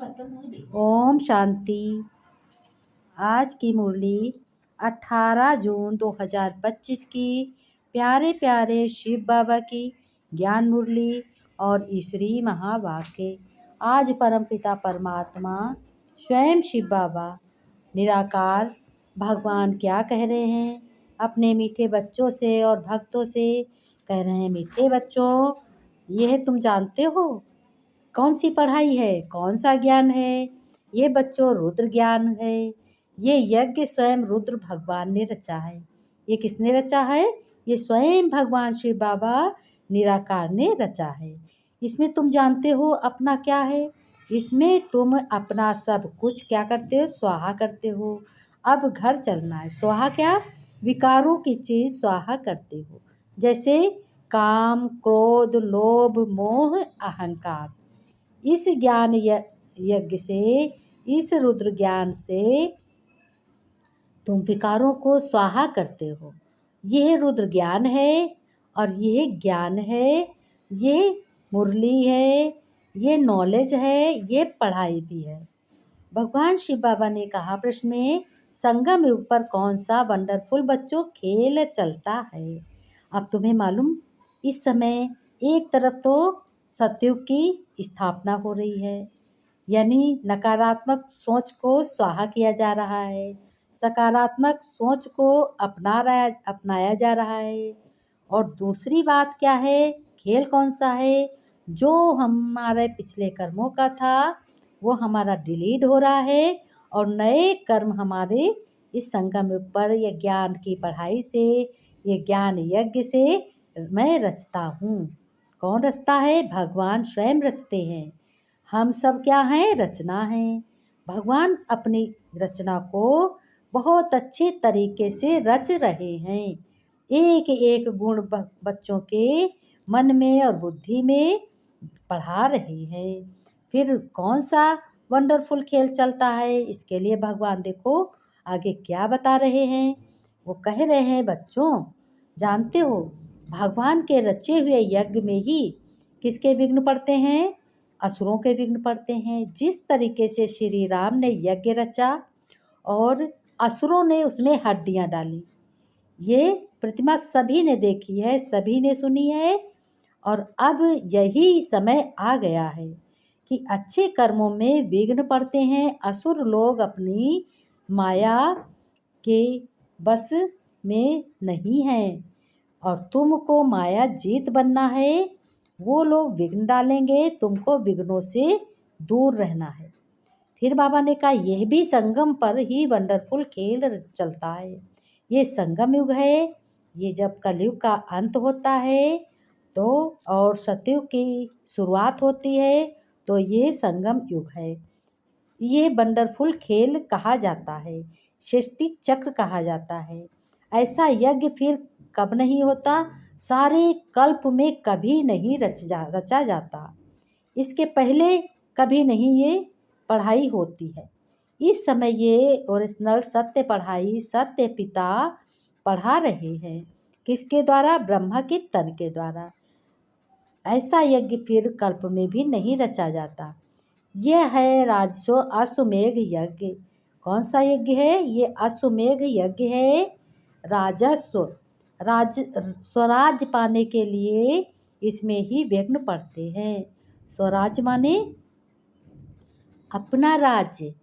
ओम शांति। आज की मुरली 18 जून 2025 की प्यारे प्यारे शिव बाबा की ज्ञान मुरली और ईश्वरी महावाक्य। आज परमपिता परमात्मा स्वयं शिव बाबा निराकार भगवान क्या कह रहे हैं अपने मीठे बच्चों से और भक्तों से। कह रहे हैं, मीठे बच्चों, यह तुम जानते हो कौन सी पढ़ाई है, कौन सा ज्ञान है? ये बच्चों रुद्र ज्ञान है। ये यज्ञ स्वयं रुद्र भगवान ने रचा है। ये किसने रचा है? ये स्वयं भगवान शिव बाबा निराकार ने रचा है। इसमें तुम जानते हो अपना क्या है? इसमें तुम अपना सब कुछ क्या करते हो? स्वाहा करते हो। अब घर चलना है। स्वाहा क्या? विकारों की चीज स्वाहा करते हो, जैसे काम, क्रोध, लोभ, मोह, अहंकार। इस ज्ञान यज्ञ से, इस रुद्र ज्ञान से तुम विकारों को स्वाहा करते हो। यह रुद्र ज्ञान है और यह ज्ञान है, ये मुरली है, ये नॉलेज है, ये पढ़ाई भी है। भगवान शिव बाबा ने कहा प्रश्न में, संगम युग पर कौन सा वंडरफुल बच्चों खेल चलता है? अब तुम्हें मालूम, इस समय एक तरफ तो सतयुग की स्थापना हो रही है, यानी नकारात्मक सोच को स्वाहा किया जा रहा है, सकारात्मक सोच को अपनाया जा रहा है। और दूसरी बात क्या है? खेल कौन सा है? जो हमारे पिछले कर्मों का था वो हमारा डिलीट हो रहा है और नए कर्म हमारे इस संगम युग पर ये ज्ञान की पढ़ाई से, ये ज्ञान यज्ञ से मैं रचता हूँ। कौन रचता है? भगवान स्वयं रचते हैं। हम सब क्या हैं? रचना हैं। भगवान अपनी रचना को बहुत अच्छे तरीके से रच रहे हैं। एक एक गुण बच्चों के मन में और बुद्धि में पढ़ा रहे हैं। फिर कौन सा वंडरफुल खेल चलता है? इसके लिए भगवान देखो आगे क्या बता रहे हैं। वो कह रहे हैं, बच्चों जानते हो भगवान के रचे हुए यज्ञ में ही किसके विघ्न पड़ते हैं? असुरों के विघ्न पड़ते हैं। जिस तरीके से श्री राम ने यज्ञ रचा और असुरों ने उसमें हड्डियां डाली, ये प्रतिमा सभी ने देखी है, सभी ने सुनी है। और अब यही समय आ गया है कि अच्छे कर्मों में विघ्न पड़ते हैं। असुर लोग अपनी माया के बस में नहीं हैं और तुमको माया जीत बनना है। वो लोग विघ्न डालेंगे, तुमको विघ्नों से दूर रहना है। फिर बाबा ने कहा, यह भी संगम पर ही वंडरफुल खेल चलता है। ये संगम युग है। ये जब कलयुग का अंत होता है तो और सतयुग की शुरुआत होती है, तो ये संगम युग है। ये वंडरफुल खेल कहा जाता है, सृष्टि चक्र कहा जाता है। ऐसा यज्ञ फिर कब नहीं होता? सारे कल्प में कभी नहीं रचा जाता। इसके पहले कभी नहीं ये पढ़ाई होती है। इस समय ये ओरिजिनल सत्य पढ़ाई सत्य पिता पढ़ा रहे हैं। किसके द्वारा? ब्रह्मा के तन के द्वारा। ऐसा यज्ञ फिर कल्प में भी नहीं रचा जाता। यह है राजस्व अश्वमेघ यज्ञ। कौन सा यज्ञ है? ये अश्वमेघ यज्ञ है। राजस्व स्वराज पाने के लिए इसमें ही विघ्न पड़ते हैं। स्वराज माने अपना राज्य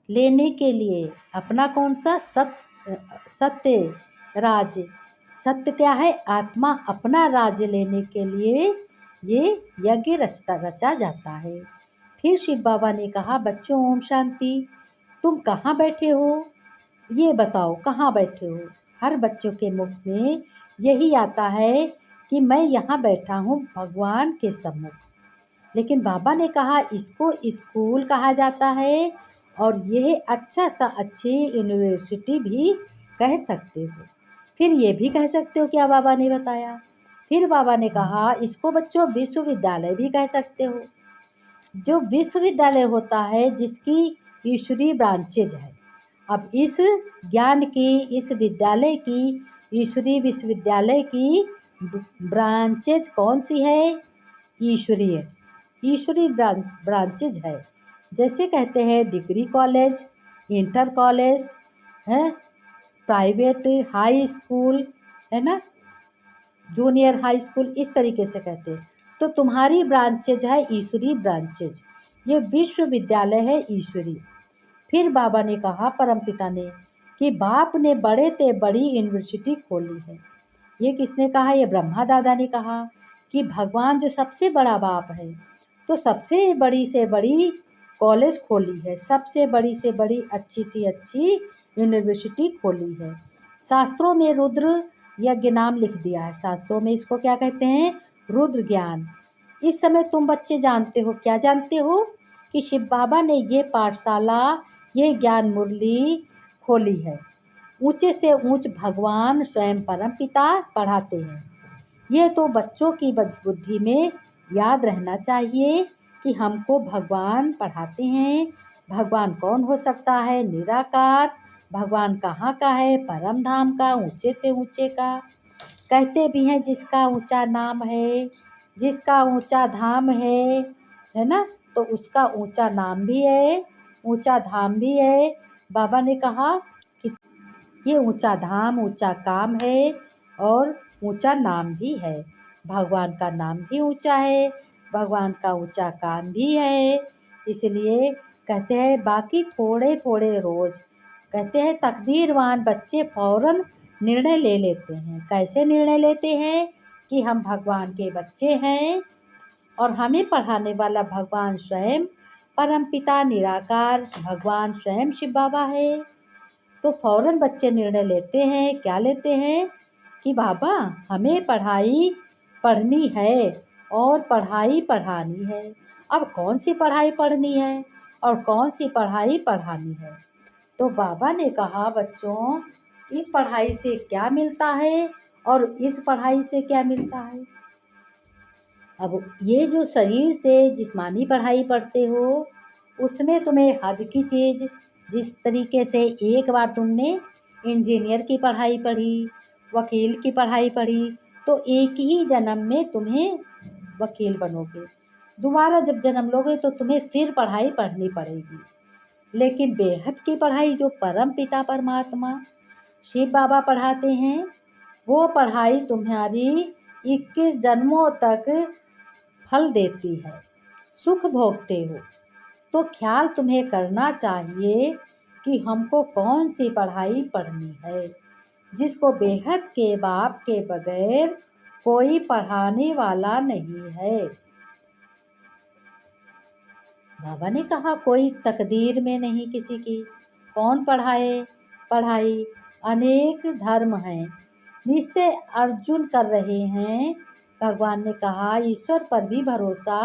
लेने के लिए, अपना कौन सा? सत्य राज्य। सत्य क्या है? आत्मा अपना राज्य लेने के लिए ये यज्ञ रचा जाता है। फिर शिव बाबा ने कहा, बच्चों ओम शांति, तुम कहाँ बैठे हो? ये बताओ कहाँ बैठे हो? हर बच्चों के मुख में यही आता है कि मैं यहाँ बैठा हूँ भगवान के सम्मुख। लेकिन बाबा ने कहा इसको स्कूल कहा जाता है और यह अच्छा सा अच्छी यूनिवर्सिटी भी कह सकते हो। फिर ये भी कह सकते हो क्या बाबा ने बताया। फिर बाबा ने कहा इसको बच्चों विश्वविद्यालय भी कह सकते हो। जो विश्वविद्यालय होता है जिसकी ईश्वरीय ब्रांचेज है। अब इस ज्ञान की, इस विद्यालय की, ईश्वरीय विश्वविद्यालय की ब्रांचेज कौन सी है? ईश्वरीय ब्रांचेज है। जैसे कहते हैं डिग्री कॉलेज, इंटर कॉलेज है, प्राइवेट हाई स्कूल है ना, जूनियर हाई स्कूल, इस तरीके से कहते हैं। तो तुम्हारी ब्रांचेज है ईश्वरी ब्रांचेज, ये विश्वविद्यालय है ईश्वरी। फिर बाबा ने कहा, परमपिता ने, कि बाप ने बड़े ते बड़ी यूनिवर्सिटी खोली है। ये किसने कहा? ये ब्रह्मा दादा ने कहा कि भगवान जो सबसे बड़ा बाप है, तो सबसे बड़ी से बड़ी कॉलेज खोली है, सबसे बड़ी से बड़ी अच्छी सी अच्छी यूनिवर्सिटी खोली है। शास्त्रों में रुद्र यज्ञ नाम लिख दिया है, शास्त्रों में इसको क्या कहते हैं? रुद्र ज्ञान। इस समय तुम बच्चे जानते हो, क्या जानते हो? कि शिव बाबा ने ये पाठशाला, ये ज्ञान मुरली खोली है। ऊंचे से ऊंच भगवान स्वयं परम पिता पढ़ाते हैं। ये तो बच्चों की बुद्धि में याद रहना चाहिए कि हमको भगवान पढ़ाते हैं। भगवान कौन हो सकता है? निराकार। भगवान कहाँ का है? परम धाम का, ऊंचे ते ऊंचे का। कहते भी हैं जिसका ऊंचा नाम है, जिसका ऊंचा धाम है ना, तो उसका ऊंचा नाम भी है, ऊंचा धाम भी है। बाबा ने कहा कि ये ऊंचा धाम, ऊंचा काम है और ऊंचा नाम भी है। भगवान का नाम भी ऊंचा है, भगवान का ऊंचा काम भी है। इसलिए कहते हैं, बाकी थोड़े थोड़े रोज़, कहते हैं तकदीरवान बच्चे फ़ौरन निर्णय ले लेते हैं। कैसे निर्णय लेते हैं? कि हम भगवान के बच्चे हैं और हमें पढ़ाने वाला भगवान स्वयं परमपिता निराकार भगवान स्वयं शिव बाबा है। तो फ़ौरन बच्चे निर्णय लेते हैं। क्या लेते हैं? कि बाबा हमें पढ़ाई पढ़नी है और पढ़ाई पढ़ानी है। अब कौन सी पढ़ाई पढ़नी है और कौन सी पढ़ाई पढ़ानी है? तो बाबा ने कहा, बच्चों इस पढ़ाई से क्या मिलता है और इस पढ़ाई से क्या मिलता है। अब ये जो शरीर से जिस्मानी पढ़ाई पढ़ते हो, उसमें तुम्हें हद की चीज़, जिस तरीके से एक बार तुमने इंजीनियर की पढ़ाई पढ़ी, वकील की पढ़ाई पढ़ी, तो एक ही जन्म में तुम्हें वकील बनोगे। दोबारा जब जन्म लोगे तो तुम्हें फिर पढ़ाई पढ़नी पड़ेगी। लेकिन बेहद की पढ़ाई जो परम पिता परमात्मा शिव बाबा पढ़ाते हैं, वो पढ़ाई तुम्हारी 21 जन्मों तक फल देती है, सुख भोगते हो। तो ख्याल तुम्हें करना चाहिए कि हमको कौन सी पढ़ाई पढ़नी है, जिसको बेहद के बाप के बगैर कोई पढ़ाने वाला नहीं है। बाबा ने कहा, कोई तकदीर में नहीं किसी की। कौन पढ़ाए? पढ़ाई अनेक धर्म हैं, निश्चय अर्जुन कर रहे हैं। भगवान ने कहा, ईश्वर पर भी भरोसा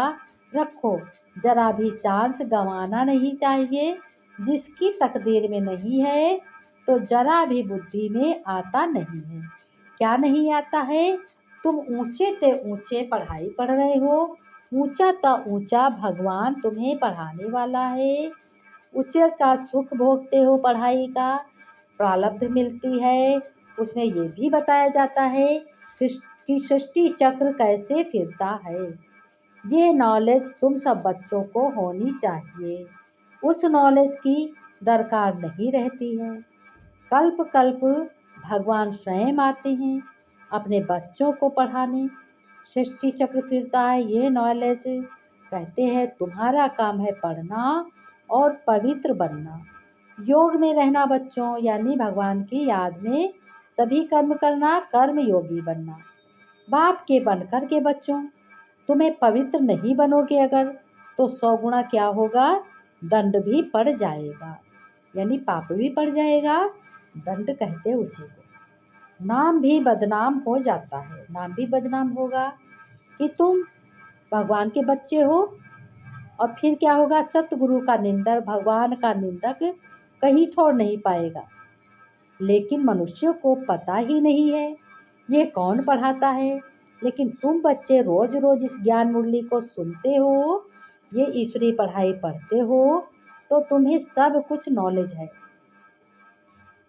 रखो, जरा भी चांस गंवाना नहीं चाहिए। जिसकी तकदीर में नहीं है तो जरा भी बुद्धि में आता नहीं है। क्या नहीं आता है? तुम ऊंचे ते ऊंचे पढ़ाई पढ़ रहे हो, ऊंचा ता ऊंचा भगवान तुम्हें पढ़ाने वाला है। उसी का सुख भोगते हो, पढ़ाई का प्रारब्ध मिलती है। उसमें ये भी बताया जाता है कि सृष्टि चक्र कैसे फिरता है। ये नॉलेज तुम सब बच्चों को होनी चाहिए। उस नॉलेज की दरकार नहीं रहती है। कल्प कल्प भगवान स्वयं आते हैं अपने बच्चों को पढ़ाने। सृष्टि चक्र फिरता है, ये नॉलेज कहते हैं तुम्हारा काम है पढ़ना और पवित्र बनना, योग में रहना बच्चों, यानी भगवान की याद में सभी कर्म करना, कर्म योगी बनना। बाप के बनकर के बच्चों, तुम्हें पवित्र नहीं बनोगे अगर, तो 100 गुना क्या होगा? दंड भी पड़ जाएगा, यानी पाप भी पड़ जाएगा। दंड कहते उसी को। नाम भी बदनाम हो जाता है, नाम भी बदनाम होगा कि तुम भगवान के बच्चे हो। और फिर क्या होगा? सतगुरु का निंदक, भगवान का निंदक कहीं ठोर नहीं पाएगा। लेकिन मनुष्यों को पता ही नहीं है ये कौन पढ़ाता है। लेकिन तुम बच्चे रोज रोज इस ज्ञान मुरली को सुनते हो, ये ईश्वरी पढ़ाई पढ़ते हो, तो तुम्हें सब कुछ नॉलेज है।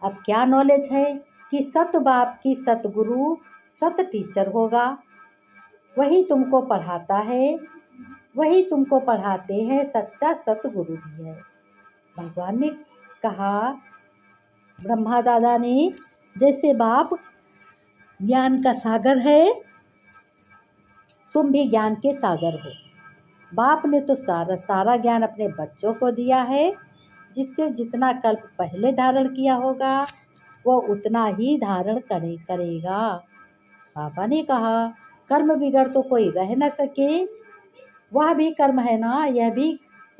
अब क्या नॉलेज है? कि सत बाप की सतगुरु सत टीचर होगा, वही तुमको पढ़ाता है। वही तुमको पढ़ाते हैं, सच्चा सतगुरु भी है। भगवान ने कहा, ब्रह्मा दादा ने, जैसे बाप ज्ञान का सागर है, तुम भी ज्ञान के सागर हो। बाप ने तो सारा सारा ज्ञान अपने बच्चों को दिया है, जिससे जितना कल्प पहले धारण किया होगा वो उतना ही धारण करेगा। बाबा ने कहा, कर्म बिगड़ तो कोई रह न सके, वह भी कर्म है ना, यह भी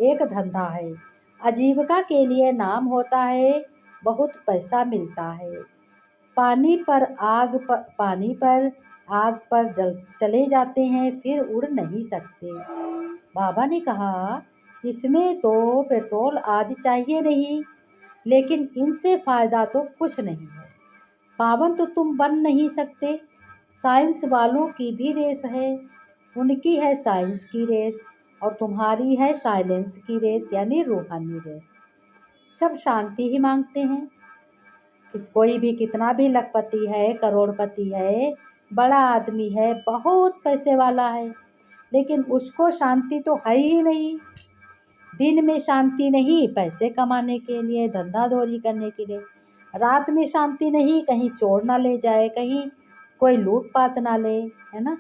एक धंधा है। आजीविका के लिए नाम होता है, बहुत पैसा मिलता है। पानी पर आग पर चले जाते हैं, फिर उड़ नहीं सकते। बाबा ने कहा, इसमें तो पेट्रोल आदि चाहिए नहीं, लेकिन इनसे फ़ायदा तो कुछ नहीं है। पावन तो तुम बन नहीं सकते। साइंस वालों की भी रेस है, उनकी है साइंस की रेस, और तुम्हारी है साइलेंस की रेस, यानी रूहानी रेस। सब शांति ही मांगते हैं। कि कोई भी कितना भी लखपति है, करोड़पति है, बड़ा आदमी है, बहुत पैसे वाला है, लेकिन उसको शांति तो है ही नहीं। दिन में शांति नहीं, पैसे कमाने के लिए, धंधा दौरी करने के लिए। रात में शांति नहीं, कहीं चोर ना ले जाए, कहीं कोई लूटपाट ना ले, है ना।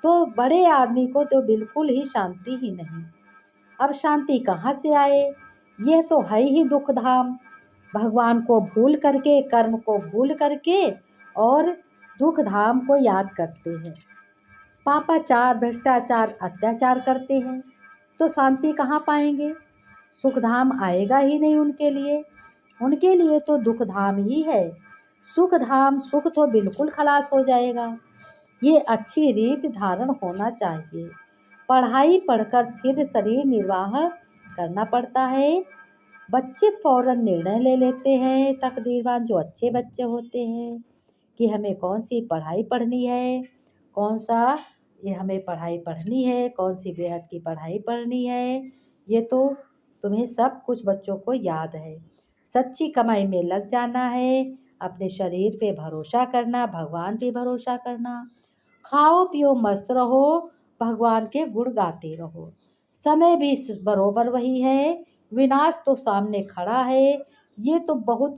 तो बड़े आदमी को तो बिल्कुल ही शांति ही नहीं। अब शांति कहाँ से आए? यह तो है ही दुख धाम। भगवान को भूल करके, कर्म को भूल करके और दुख धाम को याद करते हैं। पापाचार, भ्रष्टाचार, अत्याचार करते हैं तो शांति कहाँ पाएंगे? सुख धाम आएगा ही नहीं उनके लिए। उनके लिए तो दुख धाम ही है। सुख धाम, सुख तो बिल्कुल खलास हो जाएगा। ये अच्छी रीत धारण होना चाहिए। पढ़ाई पढ़कर फिर शरीर निर्वाह करना पड़ता है। बच्चे फ़ौरन निर्णय ले लेते हैं, तकदीरवान जो अच्छे बच्चे होते हैं, कि हमें कौन सी पढ़ाई पढ़नी है, कौन सा ये हमें पढ़ाई पढ़नी है, कौन सी बेहद की पढ़ाई पढ़नी है। ये तो तुम्हें सब कुछ बच्चों को याद है। सच्ची कमाई में लग जाना है, अपने शरीर पे भरोसा करना, भगवान पे भरोसा करना। खाओ पियो मस्त रहो, भगवान के गुण गाते रहो। समय भी बरोबर वही है, विनाश तो सामने खड़ा है। ये तो बहुत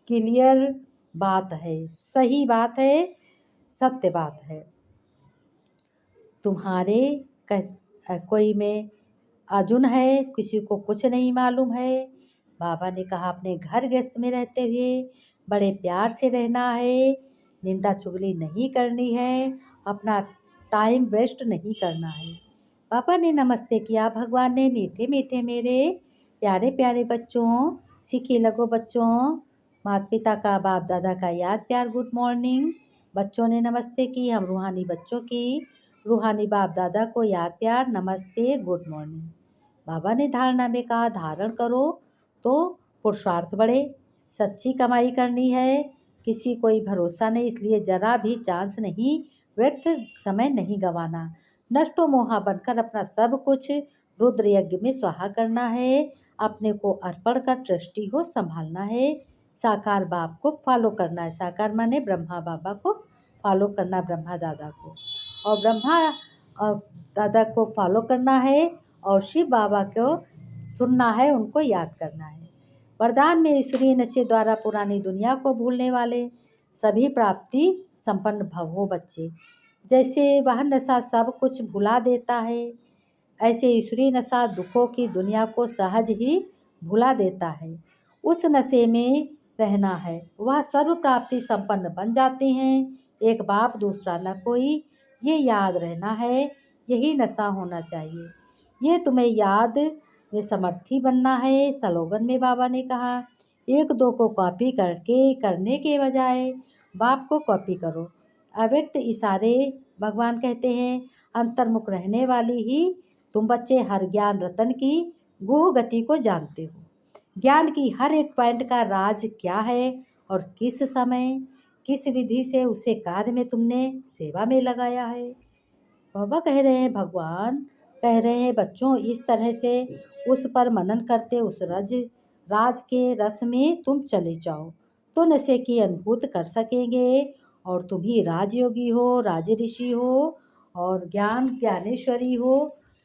क्लियर बात है, सही बात है, सत्य बात है। तुम्हारे कोई में अर्जुन है, किसी को कुछ नहीं मालूम है। बाबा ने कहा, अपने घर गृहस्थ में रहते हुए बड़े प्यार से रहना है, निंदा चुगली नहीं करनी है, अपना टाइम वेस्ट नहीं करना है। पापा ने नमस्ते किया। भगवान ने, मीठे मीठे मेरे प्यारे प्यारे बच्चों, सीखे लगो बच्चों, माता पिता का, बाप दादा का याद प्यार, गुड मॉर्निंग। बच्चों ने नमस्ते की। हम रूहानी बच्चों की, रूहानी बाप दादा को याद प्यार, नमस्ते, गुड मॉर्निंग। बाबा ने धारणा में कहा, धारण करो तो पुरुषार्थ बढ़े। सच्ची कमाई करनी है, किसी कोई भरोसा नहीं, इसलिए जरा भी चांस नहीं, व्यर्थ समय नहीं गंवाना। नष्टो मोहा बनकर अपना सब कुछ रुद्र यज्ञ में स्वाहा करना है। अपने को अर्पण कर ट्रस्टी को संभालना है। साकार बाप को फॉलो करना है। साकार माने ब्रह्मा बाबा को फॉलो करना, ब्रह्मा दादा को, और ब्रह्मा और दादा को फॉलो करना है, और शिव बाबा को सुनना है, उनको याद करना है। वरदान में ईश्वरीय नशे द्वारा पुरानी दुनिया को भूलने वाले सभी प्राप्ति संपन्न भव हो बच्चे। जैसे वह नशा सब कुछ भुला देता है, ऐसे ईश्वरीय नशा दुखों की दुनिया को सहज ही भुला देता है। उस नशे में रहना है, वह सर्व प्राप्ति संपन्न बन जाते हैं। एक बाप दूसरा न कोई, ये याद रहना है, यही नशा होना चाहिए। ये तुम्हें याद में समर्थी बनना है। स्लोगन में बाबा ने कहा, एक दो को कॉपी करने के बजाय बाप को कॉपी करो। अव्यक्त इशारे भगवान कहते हैं, अंतर्मुख रहने वाली ही तुम बच्चे हर ज्ञान रतन की गुह गति को जानते हो। ज्ञान की हर एक पॉइंट का राज क्या है और किस समय किस विधि से उसे कार्य में तुमने सेवा में लगाया है। बाबा कह रहे हैं, भगवान कह रहे हैं, बच्चों इस तरह से उस पर मनन करते उस राज के रस में तुम चले जाओ तो नशे की अनुभूत कर सकेंगे, और तुम ही राजयोगी हो, राज ऋषि हो और ज्ञानेश्वरी हो।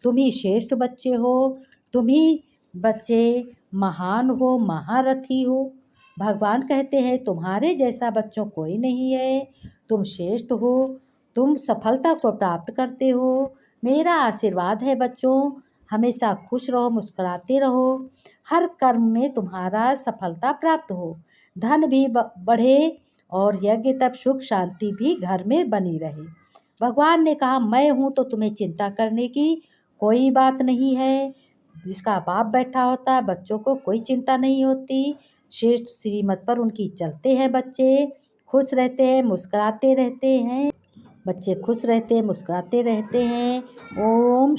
तुम ही श्रेष्ठ बच्चे हो, तुम ही बच्चे महान हो, महारथी हो। भगवान कहते हैं तुम्हारे जैसा बच्चों कोई नहीं है, तुम श्रेष्ठ हो, तुम सफलता को प्राप्त करते हो। मेरा आशीर्वाद है बच्चों, हमेशा खुश रहो, मुस्कुराते रहो, हर कर्म में तुम्हारा सफलता प्राप्त हो, धन भी बढ़े और यज्ञ तप सुख शांति भी घर में बनी रहे। भगवान ने कहा मैं हूँ तो तुम्हें चिंता करने की कोई बात नहीं है। जिसका बाप बैठा होता है बच्चों को कोई चिंता नहीं होती। श्रेष्ठ श्रीमत पर उनकी चलते हैं बच्चे, खुश रहते हैं, मुस्कुराते रहते हैं। बच्चे खुश रहते हैं, मुस्कुराते रहते हैं। ओम